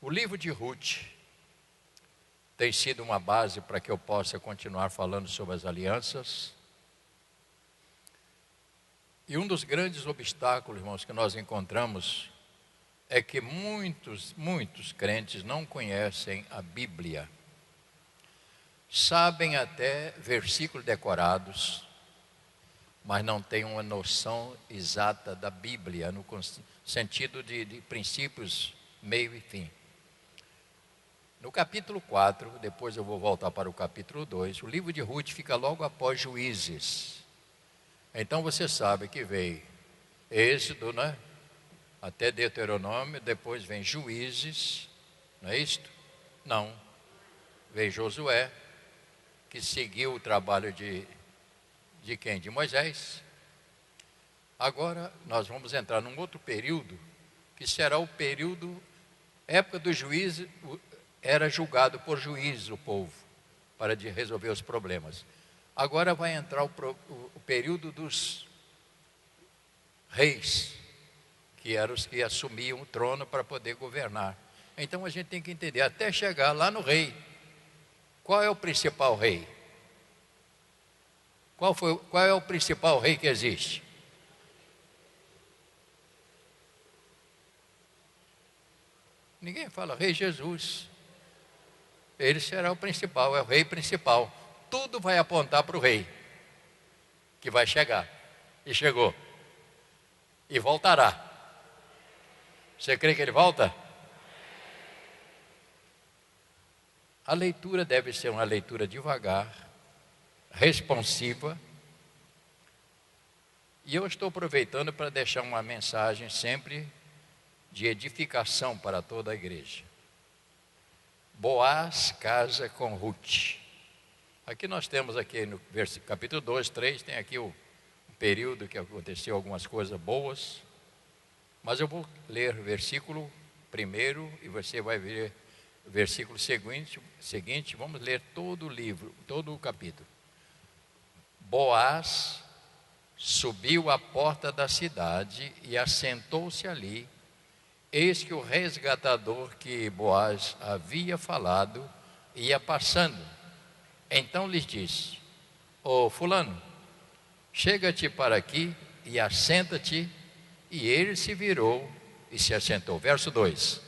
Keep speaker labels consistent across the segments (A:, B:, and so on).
A: O livro de Ruth tem sido uma base para que eu possa continuar falando sobre as alianças. E um dos grandes obstáculos, irmãos, que nós encontramos é que muitos crentes não conhecem a Bíblia. Sabem até versículos decorados, mas não têm uma noção exata da Bíblia, no sentido de princípios, meio e fim. No capítulo 4, depois eu vou voltar para o capítulo 2, o livro de Ruth fica logo após Juízes. Então você sabe que veio Êxodo, né? Até Deuteronômio, depois vem Juízes, não é isto? Não. Vem Josué, que seguiu o trabalho de quem? De Moisés. Agora nós vamos entrar num outro período, que será o período, época do juízo, era julgado por juízes o povo, para resolver os problemas. Agora vai entrar o período dos reis, que eram os que assumiam o trono para poder governar. Então a gente tem que entender, até chegar lá no rei, qual é o principal rei? Qual é o principal rei que existe? Ninguém fala Rei Jesus. Ele será o principal, é o rei principal. Tudo vai apontar para o rei, que vai chegar. E chegou. E voltará. Você crê que ele volta? A leitura deve ser uma leitura devagar, responsiva. E eu estou aproveitando para deixar uma mensagem sempre de edificação para toda a igreja. Boaz casa com Ruth. Aqui nós temos aqui no capítulo 2, 3, tem aqui o período que aconteceu algumas coisas boas. Mas eu vou ler o versículo primeiro e você vai ver o versículo seguinte. Vamos ler todo o livro, todo o capítulo. Boaz subiu à porta da cidade e assentou-se ali. Eis que o resgatador que Boaz havia falado ia passando. Então lhes disse: Ô fulano, chega-te para aqui e assenta-te. E ele se virou e se assentou. Verso 2.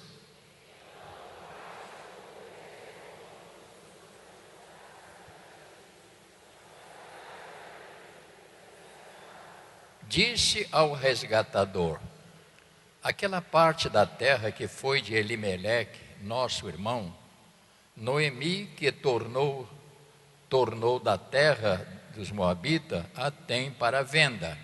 A: Disse ao resgatador: aquela parte da terra que foi de Elimeleque, nosso irmão, Noemi, que tornou da terra dos Moabitas, a tem para venda.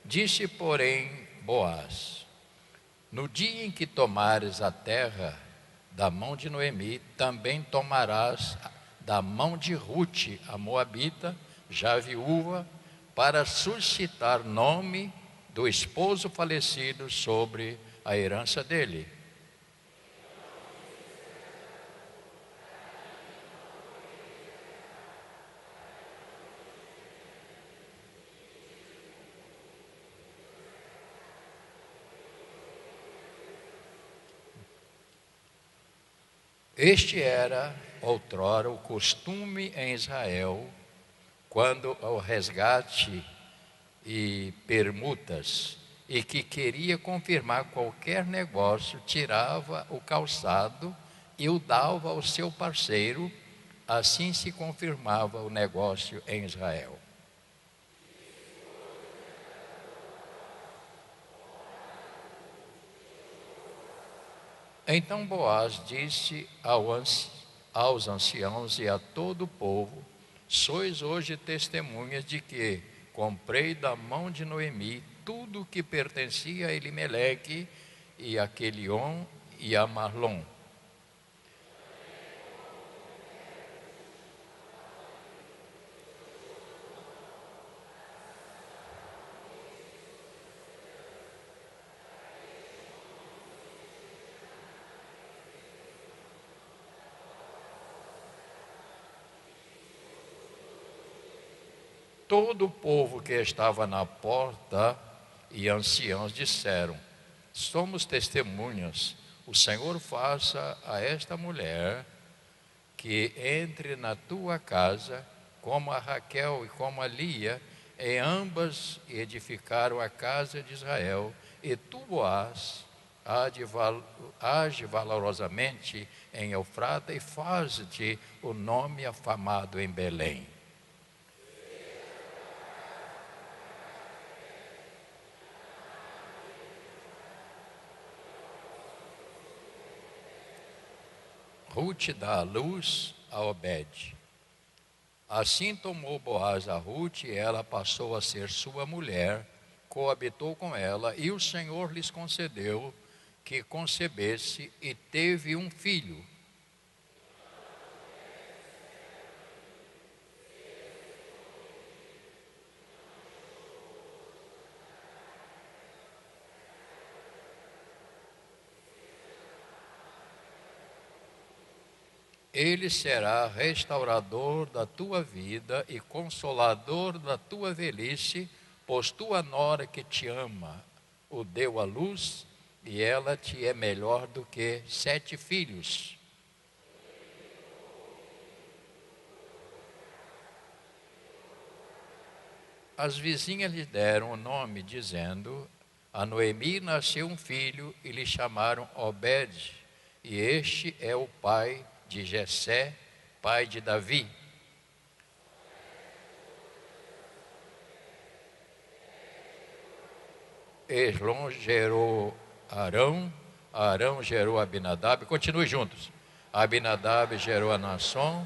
A: Disse, porém, Boaz: no dia em que tomares a terra da mão de Noemi, também tomarás da mão de Ruth, a moabita, já viúva, para suscitar nome do esposo falecido sobre a herança dele. Este era, outrora, o costume em Israel, quando ao resgate e permutas, e que queria confirmar qualquer negócio, tirava o calçado e o dava ao seu parceiro, assim se confirmava o negócio em Israel. Então Boaz disse aos anciãos e a todo o povo: sois hoje testemunhas de que comprei da mão de Noemi tudo o que pertencia a Elimeleque e a Quelion e a Mahlon. Todo o povo que estava na porta e anciãos disseram: somos testemunhas. O Senhor faça a esta mulher que entre na tua casa, como a Raquel e como a Lia, e ambas edificaram a casa de Israel, e tu, Boaz, age valorosamente em Eufrata e faz-te o nome afamado em Belém. Ruth dá a luz a Obed. Assim tomou Boaz a Ruth e ela passou a ser sua mulher, coabitou com ela e o Senhor lhes concedeu que concebesse e teve um filho. Ele será restaurador da tua vida e consolador da tua velhice, pois tua nora que te ama o deu à luz, e ela te é melhor do que 7 filhos. As vizinhas lhe deram o nome, dizendo: a Noemi nasceu um filho, e lhe chamaram Obed, e este é o pai de Jessé, pai de Davi. Eslon gerou Arão, Arão gerou Abinadab. Continue juntos. Abinadab gerou a Nasson,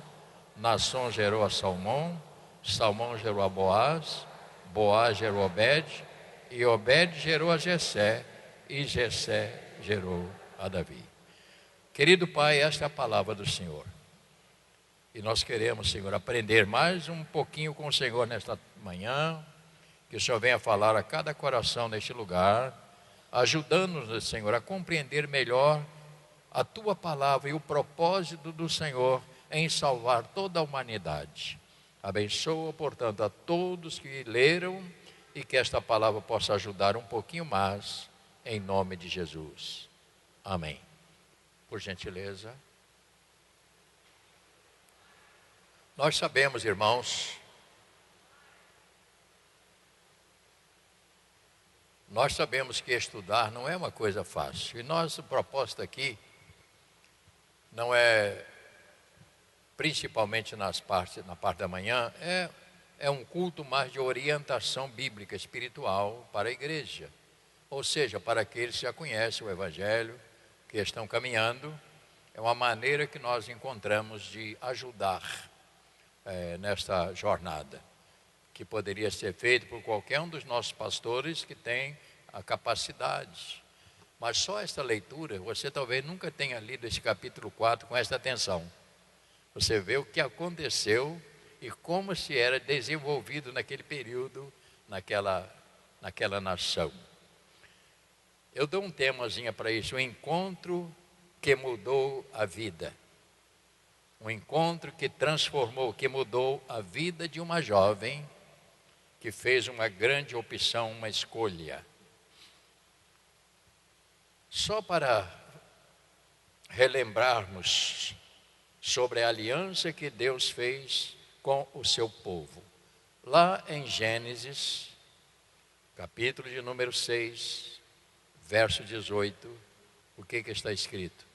A: Nasson gerou a Salmão, Salmão gerou a Boaz, Boaz gerou a Obed, e Obed gerou a Jessé, e Jessé gerou a Davi. Querido Pai, esta é a palavra do Senhor. E nós queremos, Senhor, aprender mais um pouquinho com o Senhor nesta manhã. Que o Senhor venha falar a cada coração neste lugar, ajudando-nos, Senhor, a compreender melhor a Tua palavra e o propósito do Senhor em salvar toda a humanidade. Abençoa, portanto, a todos que leram e que esta palavra possa ajudar um pouquinho mais, em nome de Jesus. Amém. Por gentileza. Nós sabemos, irmãos, que estudar não é uma coisa fácil. E nossa proposta aqui não é, principalmente na parte da manhã, é um culto mais de orientação bíblica espiritual para a igreja. Ou seja, para aqueles que já conhecem o Evangelho, que estão caminhando, é uma maneira que nós encontramos de ajudar nesta jornada, que poderia ser feito por qualquer um dos nossos pastores que tem a capacidade. Mas só esta leitura, você talvez nunca tenha lido esse capítulo 4 com esta atenção. Você vê o que aconteceu e como se era desenvolvido naquele período, naquela nação. Eu dou um temazinho para isso: o encontro que mudou a vida. Um encontro que transformou, que mudou a vida de uma jovem que fez uma grande opção, uma escolha. Só para relembrarmos sobre a aliança que Deus fez com o seu povo. Lá em Gênesis, capítulo de número 6, verso 18, o que está escrito?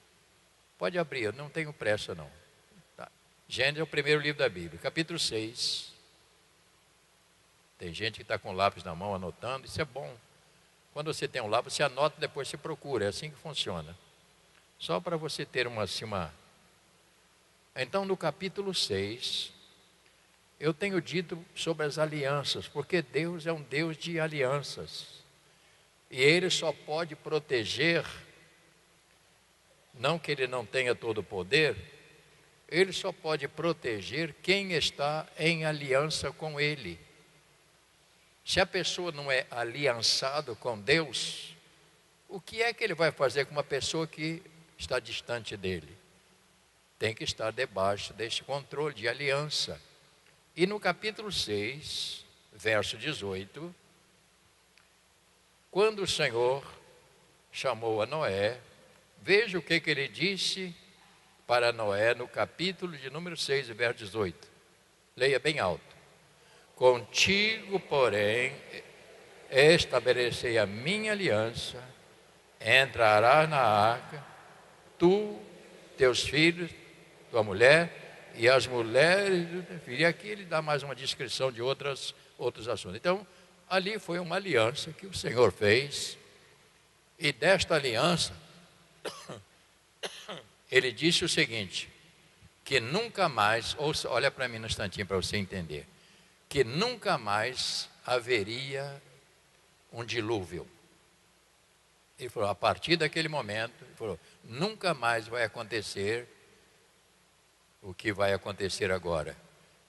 A: Pode abrir, eu não tenho pressa não. Tá. Gênesis é o primeiro livro da Bíblia, capítulo 6. Tem gente que está com lápis na mão anotando, isso é bom. Quando você tem um lápis, você anota, depois você procura, é assim que funciona. Só para você ter uma. Então, no capítulo 6, eu tenho dito sobre as alianças, porque Deus é um Deus de alianças. E Ele só pode proteger, não que Ele não tenha todo o poder, Ele só pode proteger quem está em aliança com Ele. Se a pessoa não é aliançado com Deus, o que é que Ele vai fazer com uma pessoa que está distante dEle? Tem que estar debaixo deste controle de aliança. E no capítulo 6, verso 18, quando o Senhor chamou a Noé, veja o que ele disse para Noé no capítulo de número 6, verso 18. Leia bem alto. Contigo, porém, estabelecerei a minha aliança, entrarás na arca, tu, teus filhos, tua mulher e as mulheres do teu filho. E aqui ele dá mais uma descrição de outros assuntos. Então, ali foi uma aliança que o Senhor fez, e desta aliança, ele disse o seguinte, que nunca mais, ouça, olha para mim no instantinho para você entender, que nunca mais haveria um dilúvio. Ele falou, a partir daquele momento, ele falou, nunca mais vai acontecer o que vai acontecer agora.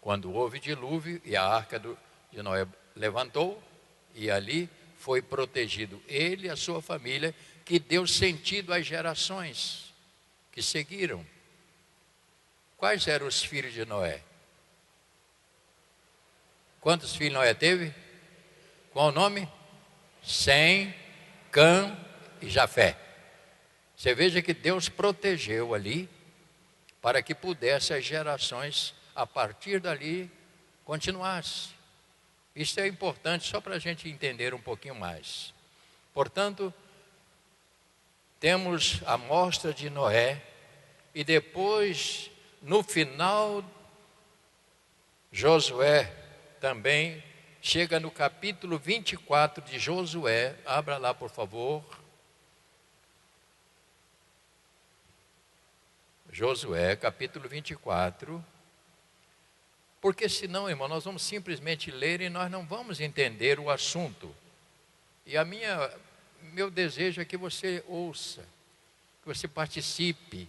A: Quando houve dilúvio e a arca de Noé levantou, e ali foi protegido ele e a sua família, que deu sentido às gerações que seguiram. Quais eram os filhos de Noé? Quantos filhos Noé teve? Qual o nome? Sem, Cã e Jafé. Você veja que Deus protegeu ali, para que pudesse as gerações, a partir dali, continuassem. Isso é importante só para a gente entender um pouquinho mais. Portanto, temos a amostra de Noé, e depois, no final, Josué também chega no capítulo 24 de Josué. Abra lá, por favor. Josué, capítulo 24. Porque senão, irmão, nós vamos simplesmente ler e nós não vamos entender o assunto. E meu desejo é que você ouça, que você participe.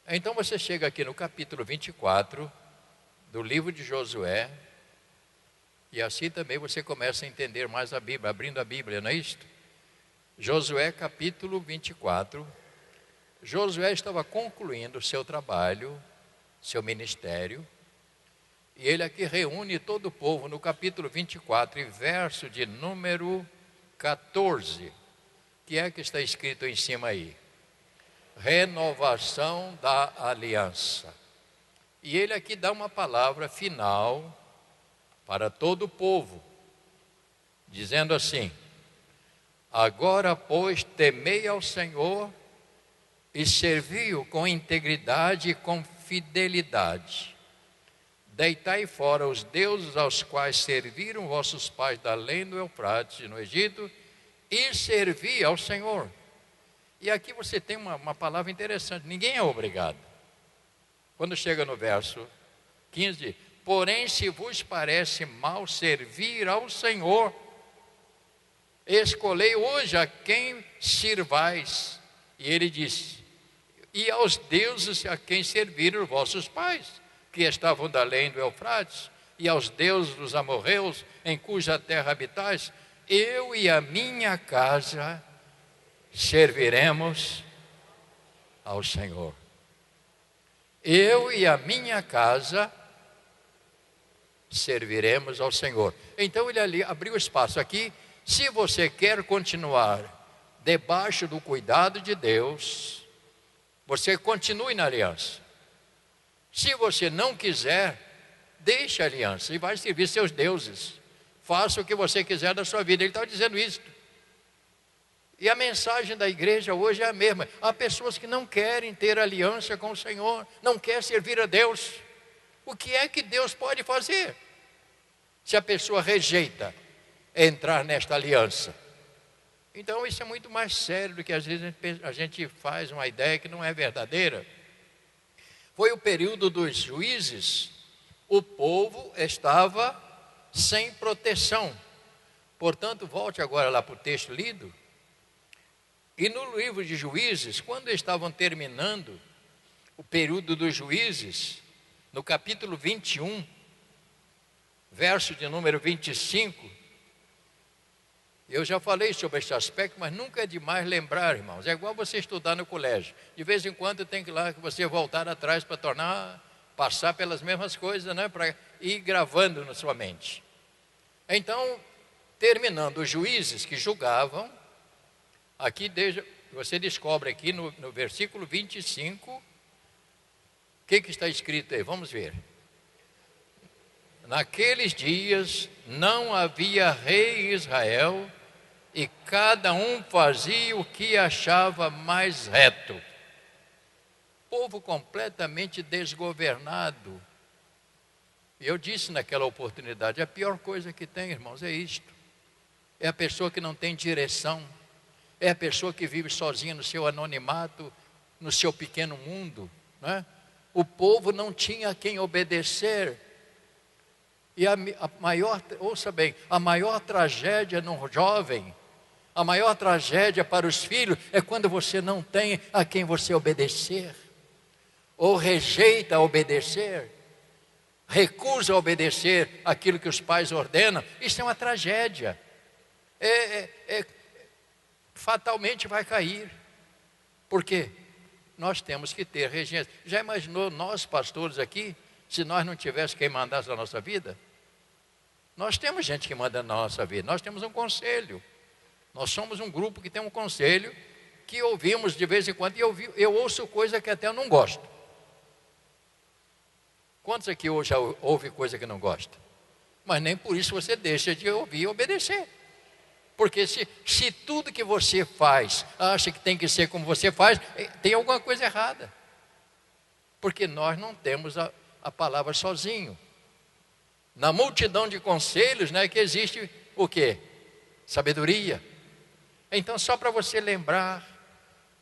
A: Então você chega aqui no capítulo 24 do livro de Josué, e assim também você começa a entender mais a Bíblia, abrindo a Bíblia, não é isto? Josué capítulo 24, Josué estava concluindo o seu trabalho, seu ministério, e ele aqui reúne todo o povo no capítulo 24, e verso de número 14, que é que está escrito em cima aí? Renovação da aliança. E ele aqui dá uma palavra final para todo o povo, dizendo assim: agora, pois, temei ao Senhor e servi-o com integridade e com fidelidade. Deitai fora os deuses aos quais serviram vossos pais da além do Eufrates no Egito, e servi ao Senhor. E aqui você tem uma palavra interessante, ninguém é obrigado. Quando chega no verso 15, porém se vos parece mal servir ao Senhor, escolhei hoje a quem sirvais. E ele disse, e aos deuses a quem serviram vossos pais, que estavam da além do Eufrates, e aos deuses dos amorreus, em cuja terra habitais, eu e a minha casa serviremos ao Senhor. Eu e a minha casa serviremos ao Senhor. Então ele ali abriu espaço aqui. Se você quer continuar debaixo do cuidado de Deus, você continue na aliança. Se você não quiser, deixe a aliança e vai servir seus deuses. Faça o que você quiser da sua vida. Ele está dizendo isso. E a mensagem da igreja hoje é a mesma. Há pessoas que não querem ter aliança com o Senhor, não querem servir a Deus. O que é que Deus pode fazer se a pessoa rejeita entrar nesta aliança? Então isso é muito mais sério do que às vezes a gente faz uma ideia que não é verdadeira. Foi o período dos juízes, o povo estava sem proteção. Portanto, volte agora lá para o texto lido. E no livro de Juízes, quando estavam terminando o período dos juízes, no capítulo 21, verso de número 25, eu já falei sobre esse aspecto, mas nunca é demais lembrar, irmãos. É igual você estudar no colégio. De vez em quando tem que ir lá que você voltar atrás para tornar passar pelas mesmas coisas, né? Para ir gravando na sua mente. Então, terminando os juízes que julgavam, aqui você descobre aqui no versículo 25, o que está escrito aí? Vamos ver. Naqueles dias não havia rei em Israel, e cada um fazia o que achava mais reto. Povo completamente desgovernado. E eu disse naquela oportunidade, a pior coisa que tem, irmãos, é isto. É a pessoa que não tem direção. É a pessoa que vive sozinha no seu anonimato, no seu pequeno mundo, né? O povo não tinha a quem obedecer. E ouça bem, a maior tragédia no jovem, a maior tragédia para os filhos é quando você não tem a quem você obedecer, ou rejeita obedecer, recusa obedecer aquilo que os pais ordenam. Isso é uma tragédia. Fatalmente vai cair. Por quê? Nós temos que ter regência. Já imaginou nós pastores aqui, se nós não tivéssemos quem mandasse na nossa vida? Nós temos gente que manda na nossa vida, nós temos um conselho. Nós somos um grupo que tem um conselho, que ouvimos de vez em quando, e eu ouço coisa que até eu não gosto. Quantos aqui hoje já ouve coisa que não gosta? Mas nem por isso você deixa de ouvir e obedecer. Porque se tudo que você faz, acha que tem que ser como você faz, tem alguma coisa errada. Porque nós não temos a palavra sozinho. Na multidão de conselhos, né, que existe o quê? Sabedoria. Então, só para você lembrar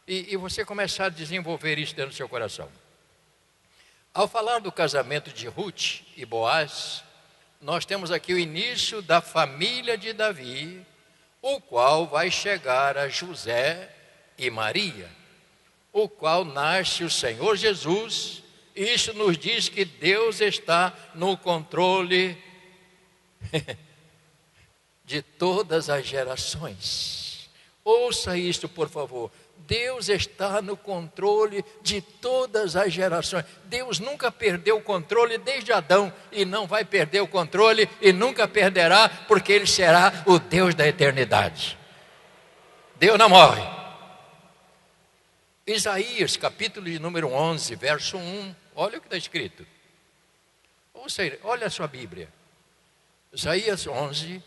A: e você começar a desenvolver isso dentro do seu coração. Ao falar do casamento de Ruth e Boaz, nós temos aqui o início da família de Davi, o qual vai chegar a José e Maria, o qual nasce o Senhor Jesus. Isso nos diz que Deus está no controle de todas as gerações. Ouça isto, por favor. Deus está no controle de todas as gerações. Deus nunca perdeu o controle desde Adão, e não vai perder o controle e nunca perderá, porque Ele será o Deus da eternidade. Deus não morre. Isaías, capítulo de número 11, verso 1, olha o que está escrito. Ou seja, olha a sua Bíblia. Isaías 11,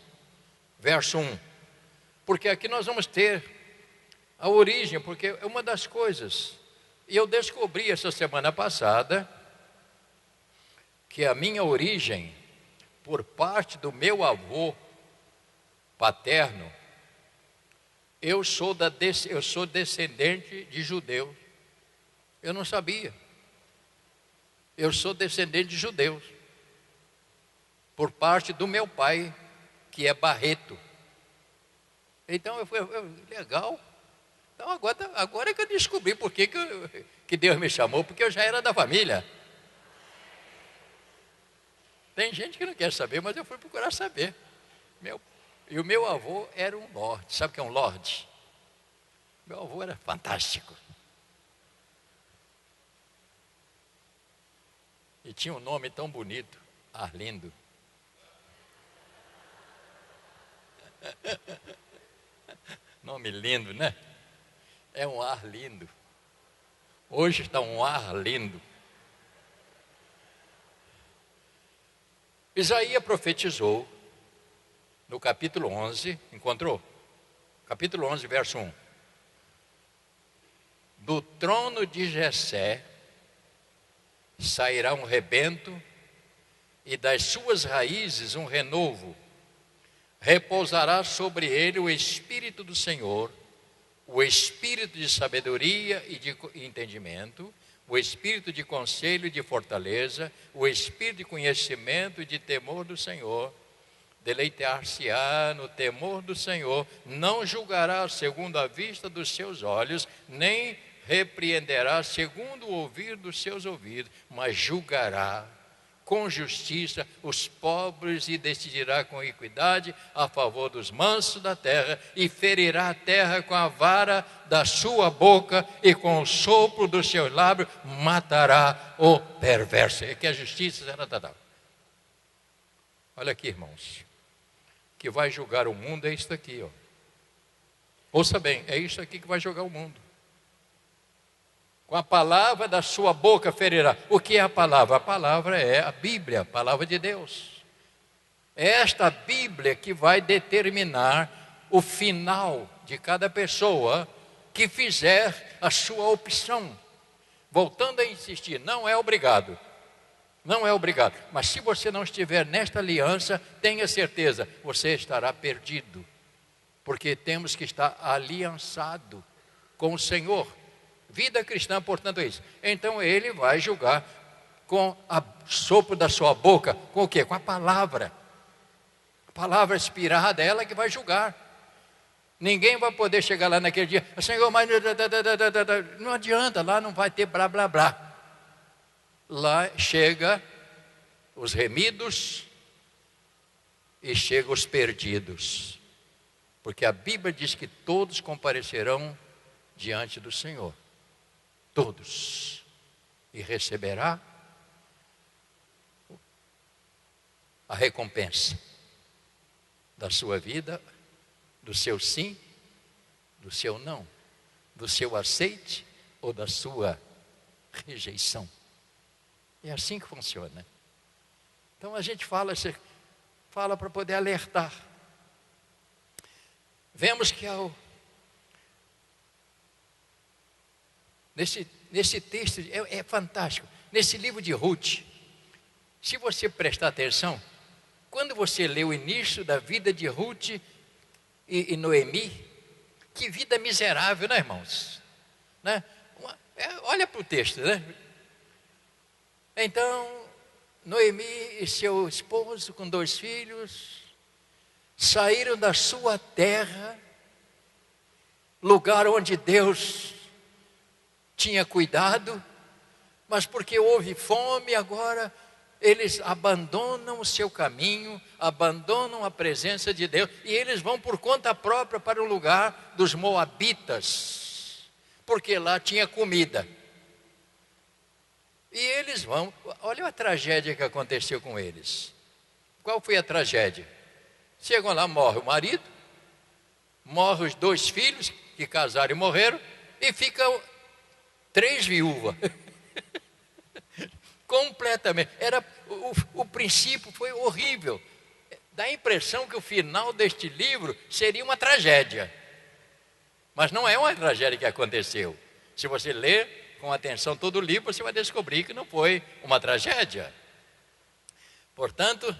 A: verso 1. Porque aqui nós vamos ter a origem, porque é uma das coisas. E eu descobri essa semana passada que a minha origem, por parte do meu avô paterno, eu sou descendente de judeus. Eu não sabia. Eu sou descendente de judeus, por parte do meu pai, que é Barreto. Então legal. Então agora é que eu descobri por que Deus me chamou, porque eu já era da família. Tem gente que não quer saber, mas eu fui procurar saber. E o meu avô era um lorde. Sabe o que é um lorde? Meu avô era fantástico. E tinha um nome tão bonito, Arlindo. Nome lindo, né? É um ar lindo. Hoje está um ar lindo. Isaías profetizou no capítulo 11, encontrou? Capítulo 11, verso 1. Do trono de Jessé sairá um rebento, e das suas raízes um renovo. Repousará sobre ele o Espírito do Senhor, o Espírito de sabedoria e de entendimento, o Espírito de conselho e de fortaleza, o Espírito de conhecimento e de temor do Senhor. Deleitar-se-á no temor do Senhor, não julgará segundo a vista dos seus olhos, nem repreenderá segundo o ouvir dos seus ouvidos, mas julgará com justiça os pobres e decidirá com equidade a favor dos mansos da terra, e ferirá a terra com a vara da sua boca, e com o sopro dos seus lábios matará o perverso. É que a justiça será tratada. Olha aqui, irmãos, que vai julgar o mundo é isso aqui, ó. Ouça bem, é isso aqui que vai julgar o mundo. Com a palavra da sua boca ferirá. O que é a palavra? A palavra é a Bíblia, a palavra de Deus. É esta Bíblia que vai determinar o final de cada pessoa que fizer a sua opção. Voltando a insistir, não é obrigado. Não é obrigado. Mas se você não estiver nesta aliança, tenha certeza, você estará perdido. Porque temos que estar aliançado com o Senhor. Vida cristã, portanto, é isso. Então ele vai julgar com o sopro da sua boca. Com o quê? Com a palavra. A palavra inspirada, é ela que vai julgar. Ninguém vai poder chegar lá naquele dia, Senhor, mas não adianta, lá não vai ter blá, blá, blá. Lá chega os remidos e chega os perdidos. Porque a Bíblia diz que todos comparecerão diante do Senhor. Todos. E receberá a recompensa da sua vida, do seu sim, do seu não, do seu aceite ou da sua rejeição. É assim que funciona. Então a gente fala para poder alertar. Vemos que nesse texto, é fantástico, nesse livro de Ruth, se você prestar atenção, quando você lê o início da vida de Ruth e Noemi, que vida miserável, né, irmãos? Né? Olha para o texto, né? Então, Noemi e seu esposo com 2 filhos saíram da sua terra, lugar onde Deus tinha cuidado, mas porque houve fome, agora eles abandonam o seu caminho, abandonam a presença de Deus, e eles vão por conta própria para o lugar dos moabitas, porque lá tinha comida. E eles vão, olha a tragédia que aconteceu com eles. Qual foi a tragédia? Chegam lá, morre o marido, morre os 2 filhos que casaram e morreram, e ficam 3 viúvas. Completamente. O princípio foi horrível. Dá a impressão que o final deste livro seria uma tragédia. Mas não é uma tragédia que aconteceu. Se você ler com atenção todo o livro, você vai descobrir que não foi uma tragédia. Portanto,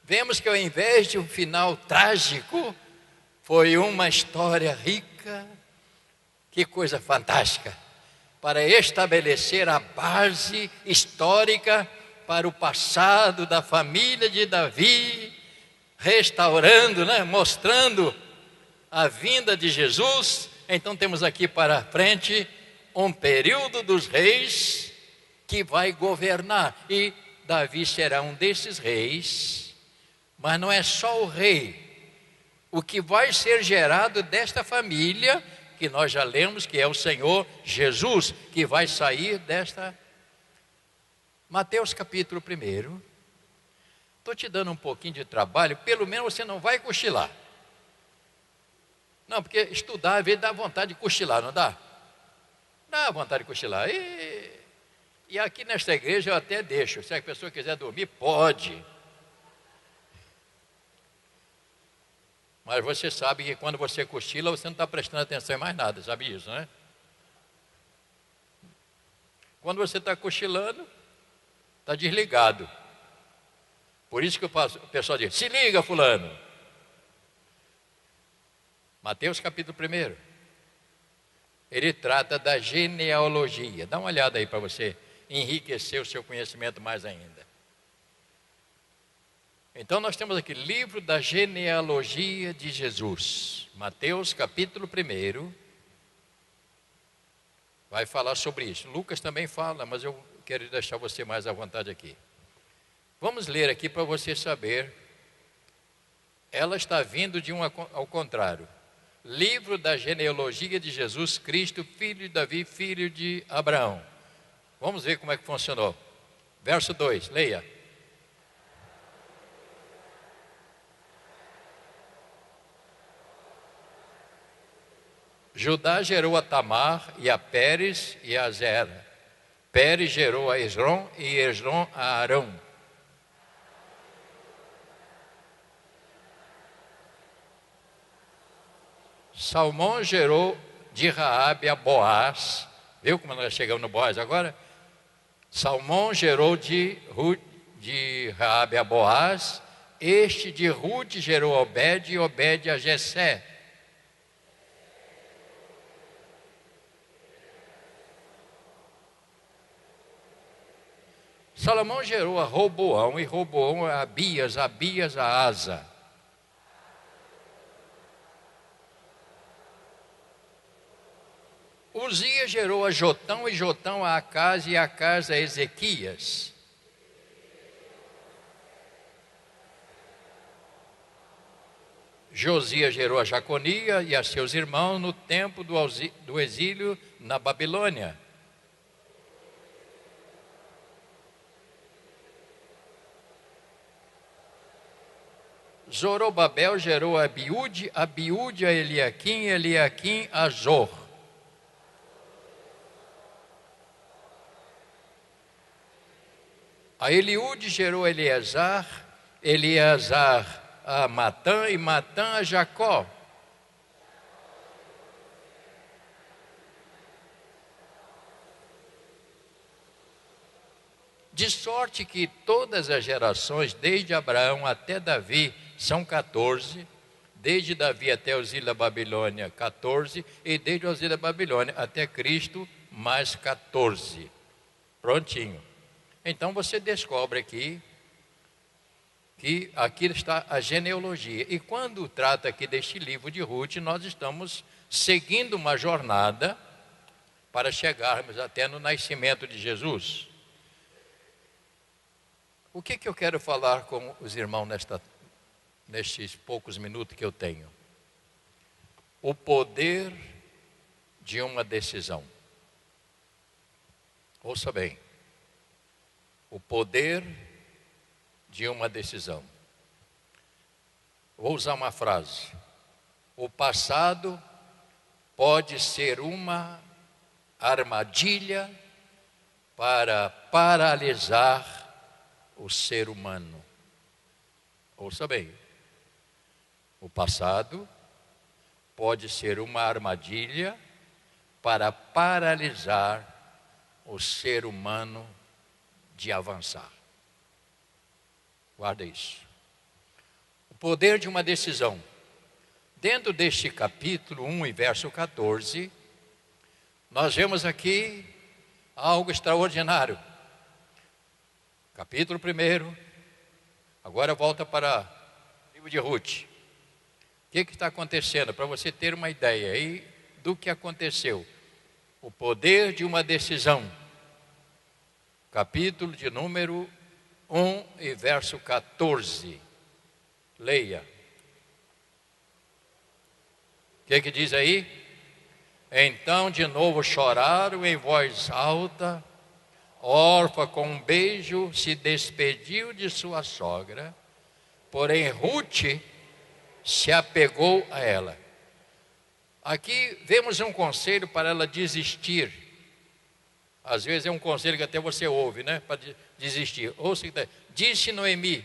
A: vemos que ao invés de um final trágico, foi uma história rica. Que coisa fantástica! Para estabelecer a base histórica para o passado da família de Davi, restaurando, né, mostrando a vinda de Jesus. Então temos aqui para frente um período dos reis que vai governar, e Davi será um desses reis, mas não é só o rei. O que vai ser gerado desta família, que nós já lemos, que é o Senhor Jesus, que vai sair desta. Mateus capítulo 1. Estou te dando um pouquinho de trabalho, pelo menos você não vai cochilar. Não, porque estudar às vezes dá vontade de cochilar, não dá? Dá vontade de cochilar. E aqui nesta igreja eu até deixo, se a pessoa quiser dormir, pode. Mas você sabe que quando você cochila, você não está prestando atenção em mais nada, sabe isso, né? Quando você está cochilando, está desligado. Por isso que o pessoal diz, se liga fulano. Mateus capítulo 1. Ele trata da genealogia. Dá uma olhada aí para você enriquecer o seu conhecimento mais ainda. Então nós temos aqui livro da genealogia de Jesus. Mateus capítulo 1. Vai falar sobre isso. Lucas também fala, mas eu quero deixar você mais à vontade aqui. Vamos ler aqui para você saber. Ela está vindo ao contrário. Livro da genealogia de Jesus Cristo, filho de Davi, filho de Abraão. Vamos ver como é que funcionou. Verso 2, leia. Judá gerou a Tamar e a Pérez e a Zera. Pérez gerou a Esrom e Esrom a Arão. Salmão gerou de Raabe a Boaz. Viu como nós chegamos no Boaz agora? Salmão gerou de Raabe a Boaz. Este de Rude gerou a Obed e Obed a Jessé. Salomão gerou a Roboão e Roboão a Abias, Abias a Asa. Uzias gerou a Jotão e Jotão a Acás e Acás a Ezequias. Josias gerou a Jaconia e a seus irmãos no tempo do exílio na Babilônia. Zorobabel gerou a Abiúde a Eliaquim, Eliaquim a Azor. A Eliúde gerou a Eleazar, Eleazar a Matã e Matã a Jacó. De sorte que todas as gerações, desde Abraão até Davi, são 14, desde Davi até o exílio da Babilônia, 14, e desde o exílio da Babilônia até Cristo, mais 14. Prontinho. Então você descobre aqui que aqui está a genealogia. E quando trata aqui deste livro de Ruth, nós estamos seguindo uma jornada para chegarmos até no nascimento de Jesus. O que eu quero falar com os irmãos nestes poucos minutos que eu tenho? O poder de uma decisão. Ouça bem. O poder de uma decisão. Vou usar uma frase. O passado pode ser uma armadilha para paralisar o ser humano. Ouça bem. O passado pode ser uma armadilha para paralisar o ser humano de avançar. Guarda isso. O poder de uma decisão. Dentro deste capítulo 1 e verso 14, nós vemos aqui algo extraordinário. Capítulo 1, agora volta para o livro de Ruth. O que está acontecendo? Para você ter uma ideia aí do que aconteceu. O poder de uma decisão. Capítulo de número 1 e verso 14. Leia. O que diz aí? Então de novo choraram em voz alta. Orfa com um beijo se despediu de sua sogra. Porém Ruth se apegou a ela. Aqui vemos um conselho para ela desistir. Às vezes é um conselho que até você ouve, né? Para desistir. Ouça, disse Noemi: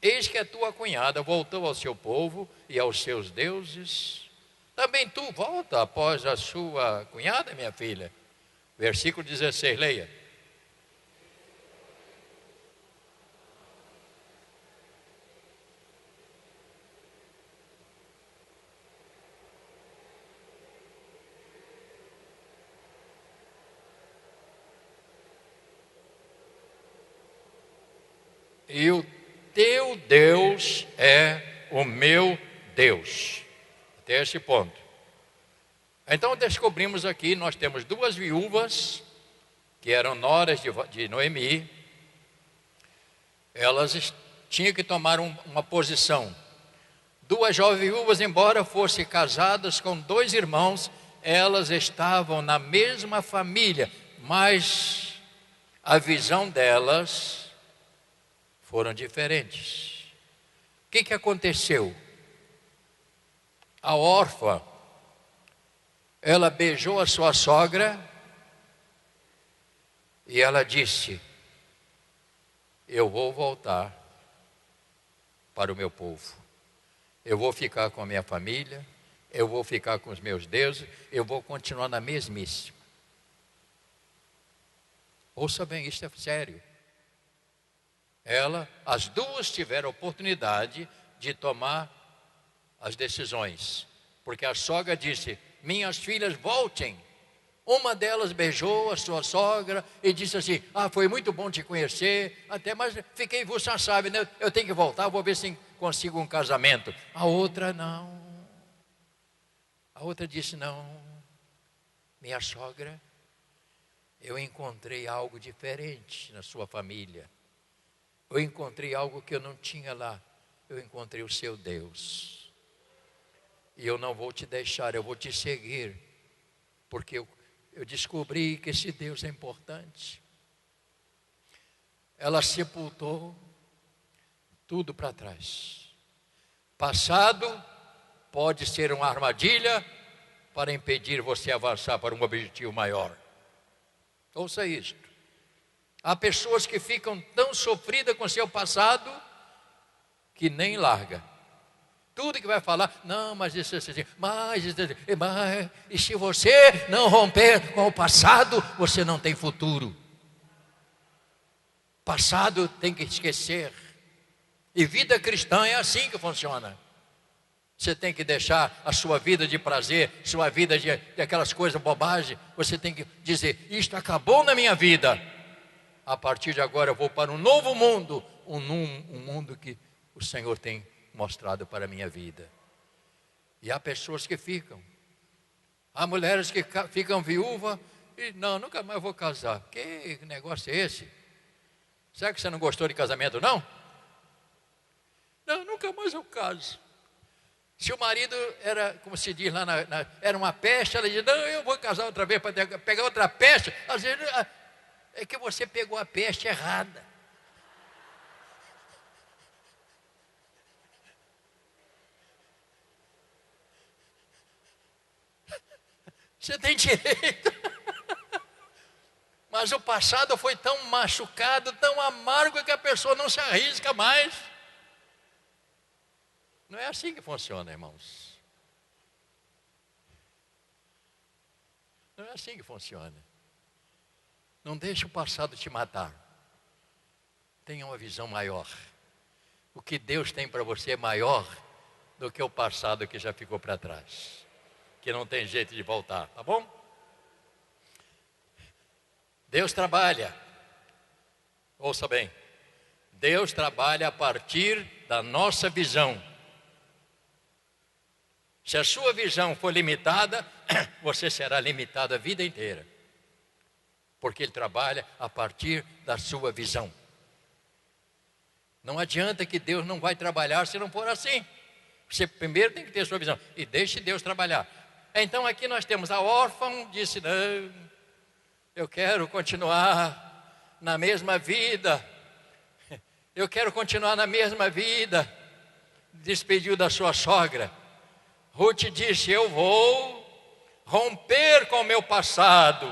A: eis que a tua cunhada voltou ao seu povo e aos seus deuses. Também tu volta após a sua cunhada, minha filha. Versículo 16, leia. E o teu Deus é o meu Deus. Até esse ponto. Então descobrimos aqui, nós temos duas viúvas, que eram noras de Noemi. Elas tinham que tomar uma posição. Duas jovens viúvas, embora fossem casadas com dois irmãos, elas estavam na mesma família, mas a visão delas foram diferentes. O que aconteceu? A órfã, ela beijou a sua sogra e ela disse: eu vou voltar para o meu povo, eu vou ficar com a minha família, eu vou ficar com os meus deuses, eu vou continuar na mesmíssima. Ouça bem, isso é sério. As duas tiveram a oportunidade de tomar as decisões, porque a sogra disse: minhas filhas voltem. Uma delas beijou a sua sogra e disse assim: foi muito bom te conhecer, mas fiquei, você sabe, né? Eu tenho que voltar, vou ver se consigo um casamento. A outra não. A outra disse: não, minha sogra, eu encontrei algo diferente na sua família. Eu encontrei algo que eu não tinha lá. Eu encontrei o seu Deus. E eu não vou te deixar, eu vou te seguir, porque eu descobri que esse Deus é importante. Ela sepultou tudo para trás. Passado pode ser uma armadilha para impedir você avançar para um objetivo maior. Ouça isto. Há pessoas que ficam tão sofridas com seu passado que nem larga. Tudo que vai falar: não, mas isso assim, mas e se você não romper com o passado, você não tem futuro. Passado tem que esquecer. E vida cristã é assim que funciona. Você tem que deixar a sua vida de prazer, sua vida de aquelas coisas bobagens. Você tem que dizer: isto acabou na minha vida. A partir de agora eu vou para um novo mundo, um mundo que o Senhor tem mostrado para a minha vida. E há pessoas que ficam. Há mulheres que ficam viúvas e não, nunca mais vou casar. Que negócio é esse? Será que você não gostou de casamento, não? Não, nunca mais eu caso. Se o marido era, como se diz lá, era uma peste, ela diz: não, eu vou casar outra vez para pegar outra peste. Às vezes é que você pegou a peste errada. Você tem direito. Mas o passado foi tão machucado, tão amargo, que a pessoa não se arrisca mais. Não é assim que funciona, irmãos. Não é assim que funciona. Não deixe o passado te matar. Tenha uma visão maior. O que Deus tem para você é maior do que o passado que já ficou para trás, que não tem jeito de voltar, tá bom? Deus trabalha. Ouça bem. Deus trabalha a partir da nossa visão. Se a sua visão for limitada, você será limitado a vida inteira. Porque Ele trabalha a partir da sua visão. Não adianta que Deus não vai trabalhar se não for assim. Você primeiro tem que ter a sua visão. E deixe Deus trabalhar. Então aqui nós temos a órfã, disse: não, eu quero continuar na mesma vida. Eu quero continuar na mesma vida. Despediu da sua sogra. Ruth disse: eu vou romper com o meu passado.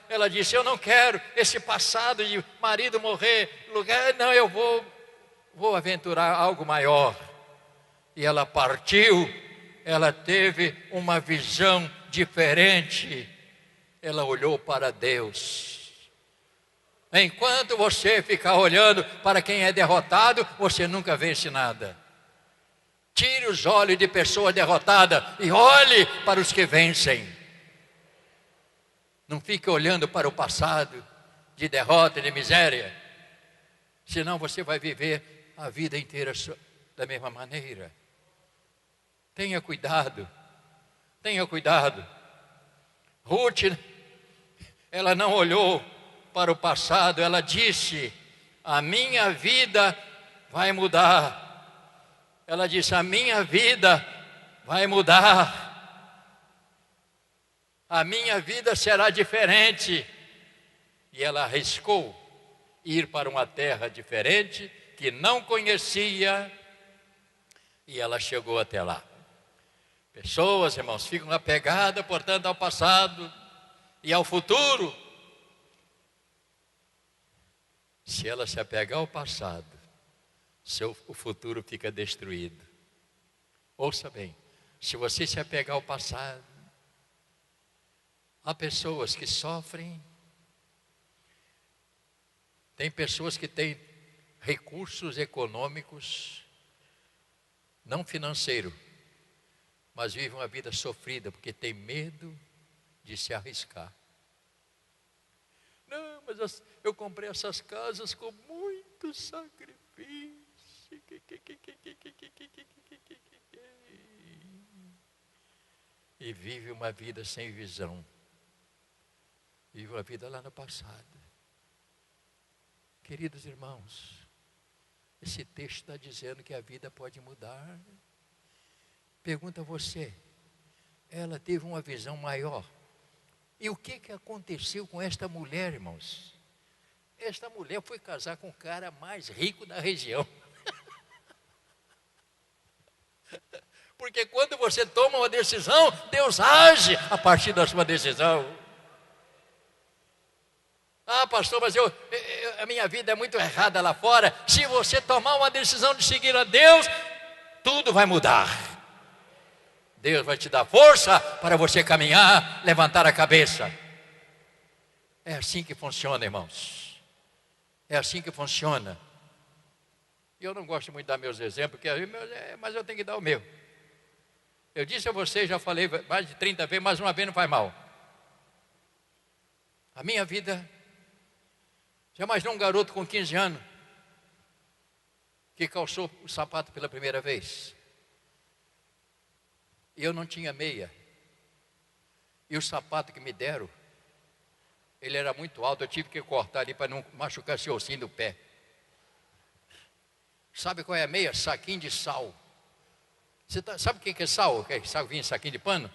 A: Ela disse: eu não quero esse passado de marido morrer. Não, eu vou aventurar algo maior. E ela partiu. Ela teve uma visão diferente. Ela olhou para Deus. Enquanto você ficar olhando para quem é derrotado, você nunca vence nada. Tire os olhos de pessoa derrotada e olhe para os que vencem. Não fique olhando para o passado de derrota e de miséria. Senão você vai viver a vida inteira da mesma maneira. Tenha cuidado. Tenha cuidado. Ruth, ela não olhou para o passado, ela disse: a minha vida vai mudar. Ela disse, a minha vida vai mudar. A minha vida será diferente. E ela arriscou ir para uma terra diferente, que não conhecia, e ela chegou até lá. Pessoas, irmãos, ficam apegadas, portanto, ao passado e ao futuro. Se ela se apegar ao passado, o futuro fica destruído. Ouça bem, se você se apegar ao passado, há pessoas que sofrem, tem pessoas que têm recursos econômicos, não financeiro, mas vivem uma vida sofrida porque tem medo de se arriscar. Não, mas eu comprei essas casas com muito sacrifício. E vive uma vida sem visão. Vive uma vida lá no passado. Queridos irmãos, esse texto está dizendo que a vida pode mudar. Pergunta a você, ela teve uma visão maior. E o que aconteceu com esta mulher, irmãos? Esta mulher foi casar com o cara mais rico da região. Porque quando você toma uma decisão, Deus age a partir da sua decisão. Ah, pastor, mas a minha vida é muito errada lá fora. Se você tomar uma decisão de seguir a Deus, tudo vai mudar. Deus vai te dar força para você caminhar, levantar a cabeça. É assim que funciona, irmãos. É assim que funciona. E eu não gosto muito de dar meus exemplos, mas eu tenho que dar o meu. Eu disse a vocês, já falei mais de 30 vezes, mais uma vez não faz mal. A minha vida, já imaginou um garoto com 15 anos que calçou o sapato pela primeira vez? E eu não tinha meia. E o sapato que me deram, ele era muito alto, eu tive que cortar ali para não machucar esse ossinho do pé. Sabe qual é a meia? Saquinho de sal. Sabe o que é sal? Que sal vinha em saquinho de pano?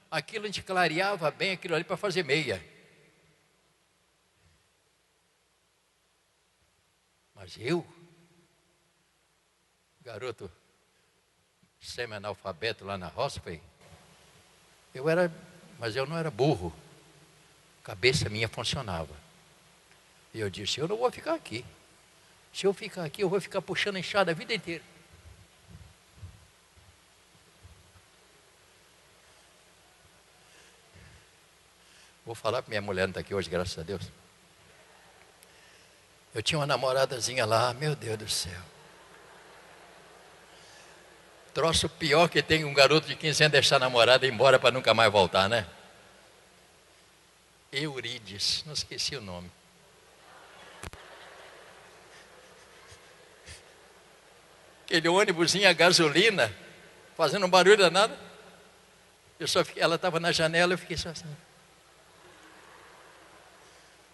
A: Aquilo a gente clareava bem aquilo ali para fazer meia. Mas eu, garoto semi-analfabeto lá na roça, mas eu não era burro. A cabeça minha funcionava. E eu disse, eu não vou ficar aqui. Se eu ficar aqui, eu vou ficar puxando enxada a vida inteira. Vou falar para minha mulher, não está aqui hoje, graças a Deus. Eu tinha uma namoradazinha lá, meu Deus do céu. Troço pior que tem um garoto de 15 anos deixar a namorada e ir embora para nunca mais voltar, né? Eurides, não esqueci o nome. Aquele ônibusinho a gasolina, fazendo um barulho danado. Ela estava na janela, eu fiquei só assim.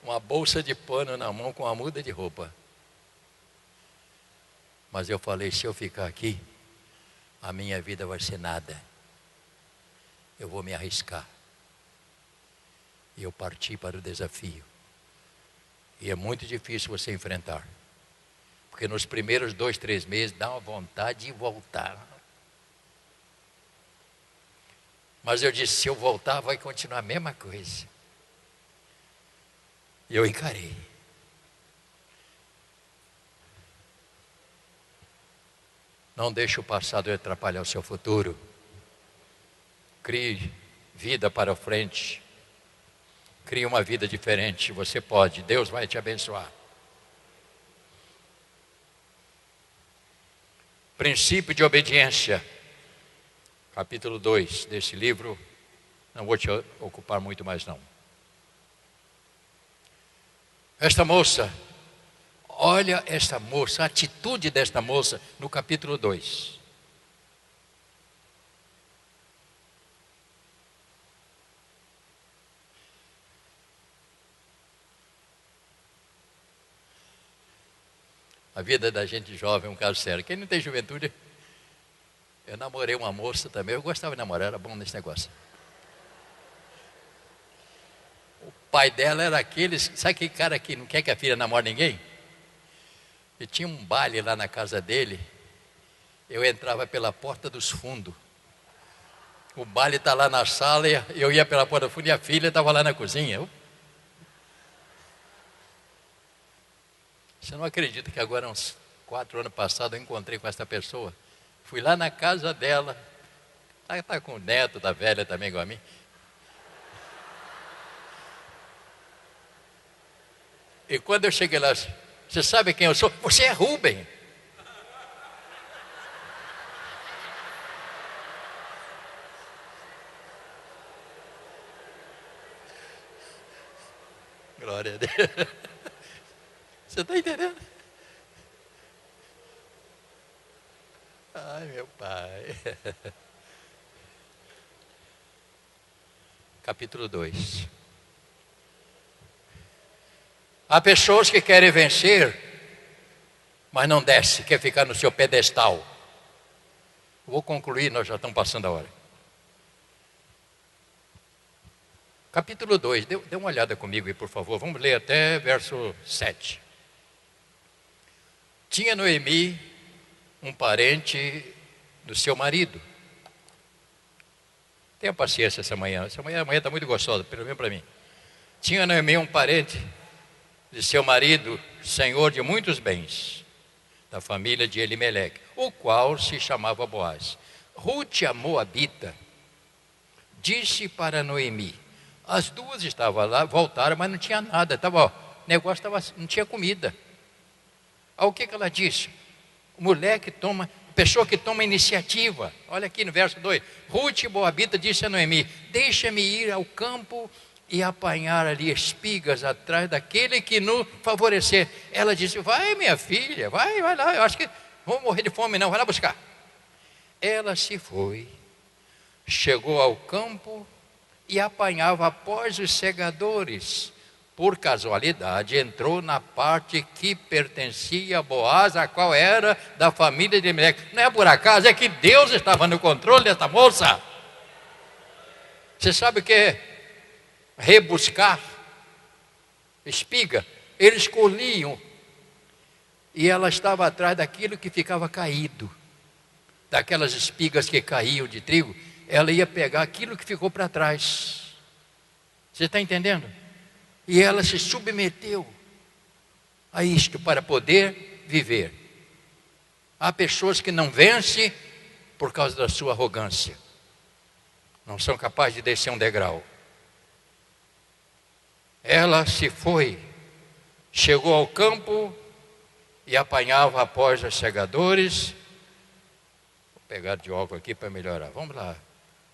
A: Uma bolsa de pano na mão com uma muda de roupa. Mas eu falei, se eu ficar aqui, a minha vida vai ser nada. Eu vou me arriscar. E eu parti para o desafio. E é muito difícil você enfrentar. Porque nos primeiros 2, 3 meses dá uma vontade de voltar. Mas eu disse, se eu voltar vai continuar a mesma coisa. E eu encarei. Não deixe o passado atrapalhar o seu futuro. Crie vida para frente. Crie uma vida diferente. Você pode. Deus vai te abençoar. Princípio de obediência. Capítulo 2 desse livro. Não vou te ocupar muito mais não. Esta moça, olha esta moça, a atitude desta moça no capítulo 2. A vida da gente jovem é um caso sério. Quem não tem juventude... Eu namorei uma moça também, eu gostava de namorar, era bom nesse negócio. O pai dela era aqueles, sabe aquele cara que não quer que a filha namore ninguém? E tinha um baile lá na casa dele, eu entrava pela porta dos fundos. O baile está lá na sala, eu ia pela porta do fundo e a filha estava lá na cozinha. Você não acredita que agora, uns 4 anos passados, eu encontrei com essa pessoa. Fui lá na casa dela, está com o neto da velha também igual a mim. E quando eu cheguei lá, você sabe quem eu sou? Você é Rubem. Glória a Deus. Você está entendendo? Ai, meu pai. Capítulo 2. Há pessoas que querem vencer, mas não desce, quer ficar no seu pedestal. Vou concluir, nós já estamos passando a hora. Capítulo 2, dê uma olhada comigo aí, por favor. Vamos ler até verso 7. Tinha Noemi um parente do seu marido. Tenha paciência essa manhã está muito gostosa, pelo menos para mim. Tinha Noemi um parente de seu marido, senhor de muitos bens, da família de Elimeleque, o qual se chamava Boaz. Rute, a moabita, disse para Noemi, as duas estavam lá, voltaram, mas não tinha nada, o negócio não tinha comida. O que ela disse? Pessoa que toma iniciativa. Olha aqui no verso 2. Rute, moabita, disse a Noemi, deixa-me ir ao campo e apanhar ali espigas atrás daquele que nos favorecer. Ela disse, vai minha filha, vai lá, eu acho que vou morrer de fome não, vai lá buscar. Ela se foi, chegou ao campo e apanhava após os segadores. Por casualidade, entrou na parte que pertencia a Boaz, a qual era da família de Elimelec. Não é por acaso, é que Deus estava no controle dessa moça. Você sabe o que é rebuscar? Espiga. Eles colhiam e ela estava atrás daquilo que ficava caído. Daquelas espigas que caíam de trigo, ela ia pegar aquilo que ficou para trás. Você está entendendo? E ela se submeteu a isto para poder viver. Há pessoas que não vencem por causa da sua arrogância. Não são capazes de descer um degrau. Ela se foi, chegou ao campo e apanhava após os segadores. Vou pegar de óculos aqui para melhorar. Vamos lá.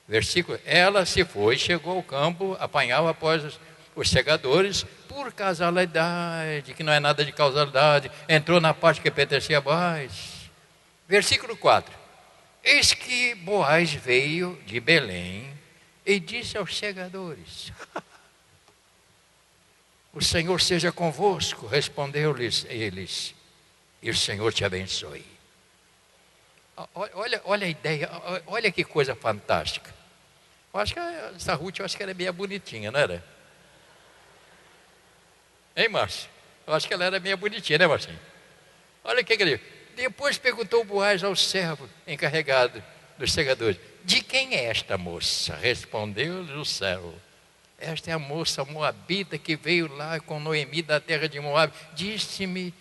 A: Versículo. Ela se foi, chegou ao campo, apanhava após os segadores, por causalidade, que não é nada de causalidade, entrou na parte que pertencia a Boaz. Versículo 4. Eis que Boaz veio de Belém e disse aos segadores, o Senhor seja convosco. Respondeu-lhes eles, e o Senhor te abençoe. Olha a ideia, olha que coisa fantástica. Eu acho que essa Ruth, eu acho que ela é meio bonitinha, não era? Hein, Márcio? Eu acho que ela era meio bonitinha, né, Marcinho? Olha o que ele disse. Depois perguntou Boaz ao servo encarregado dos segadores, de quem é esta moça? Respondeu-lhe o servo, esta é a moça moabita que veio lá com Noemi da terra de Moabe. Disse-me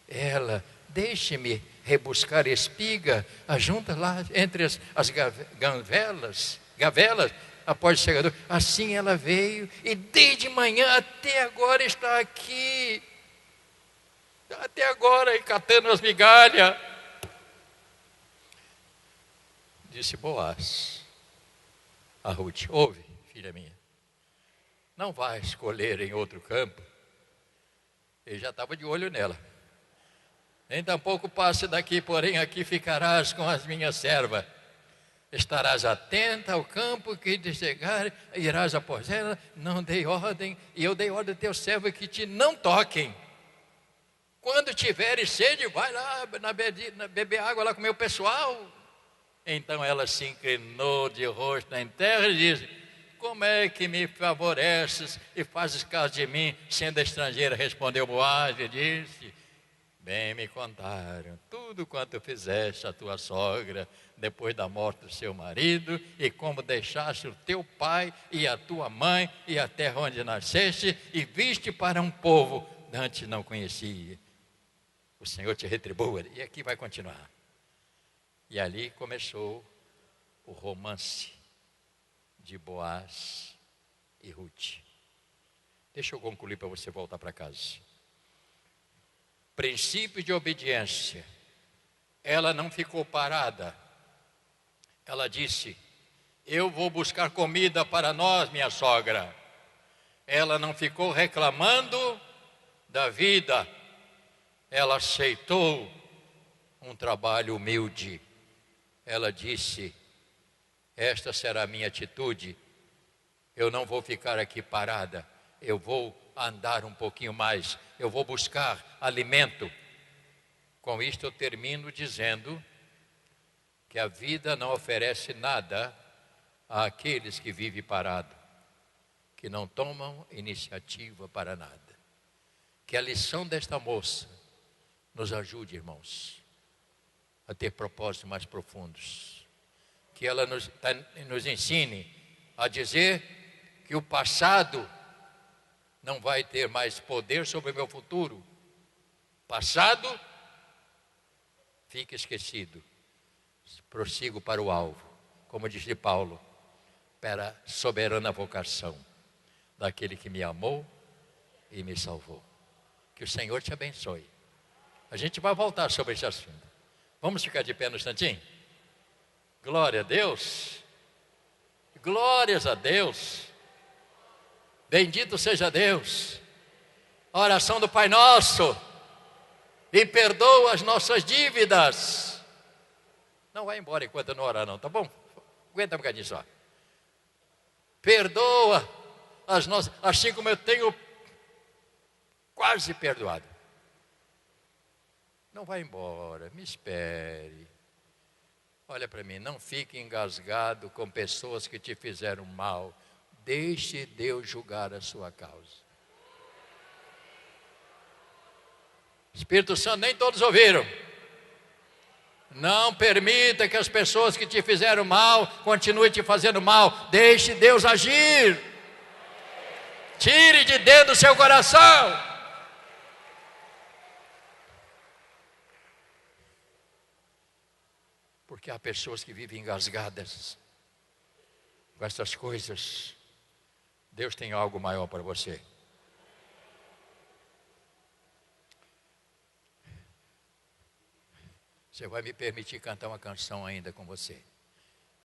A: ela, deixe-me rebuscar espiga, ajunta lá entre as gavelas, após o segador. Assim ela veio e desde manhã até agora está aqui. Até agora, aí, catando as migalhas. Disse Boaz a Ruth, ouve, filha minha, não vai escolher em outro campo. Ele já estava de olho nela. Nem tampouco passe daqui, porém aqui ficarás com as minhas servas. Estarás atenta ao campo que te chegar, irás após ela, não dei ordem, e eu dei ordem ao teu servo que te não toquem. Quando tiveres sede, vai lá beber água lá com o meu pessoal. Então ela se inclinou de rosto em terra e disse: como é que me favoreces e fazes caso de mim, sendo estrangeira? Respondeu Boaz e disse: bem me contaram tudo quanto fizeste a tua sogra depois da morte do seu marido, e como deixaste o teu pai e a tua mãe e a terra onde nasceste, e viste para um povo que antes não conhecia. O Senhor te retribua. E aqui vai continuar. E ali começou o romance de Boaz e Ruth. Deixa eu concluir para você voltar para casa. Princípio de obediência. Ela não ficou parada. Ela disse: eu vou buscar comida para nós, minha sogra. Ela não ficou reclamando da vida. Ela aceitou um trabalho humilde. Ela disse: esta será a minha atitude. Eu não vou ficar aqui parada. Eu vou andar um pouquinho mais. Eu vou buscar alimento. Com isto eu termino dizendo que a vida não oferece nada àqueles que vivem parado, que não tomam iniciativa para nada. Que a lição desta moça nos ajude, irmãos, a ter propósitos mais profundos. Que ela nos ensine a dizer que o passado não vai ter mais poder sobre o meu futuro. Passado, fica esquecido. Prossigo para o alvo, como disse Paulo, para a soberana vocação daquele que me amou e me salvou. Que o Senhor te abençoe. A gente vai voltar sobre esse assunto. Vamos ficar de pé no instantinho? Glória a Deus. Glórias a Deus. Bendito seja Deus. A oração do Pai Nosso. E perdoa as nossas dívidas. Não vai embora enquanto eu não orar não, tá bom? Aguenta um bocadinho só. Perdoa as nossas, assim como eu tenho quase perdoado. Não vai embora, me espere. Olha para mim, não fique engasgado com pessoas que te fizeram mal. Deixe Deus julgar a sua causa. Espírito Santo, nem todos ouviram. Não permita que as pessoas que te fizeram mal continuem te fazendo mal. Deixe Deus agir. Tire de dentro do seu coração. Porque há pessoas que vivem engasgadas com essas coisas. Deus tem algo maior para você. Você vai me permitir cantar uma canção ainda com você.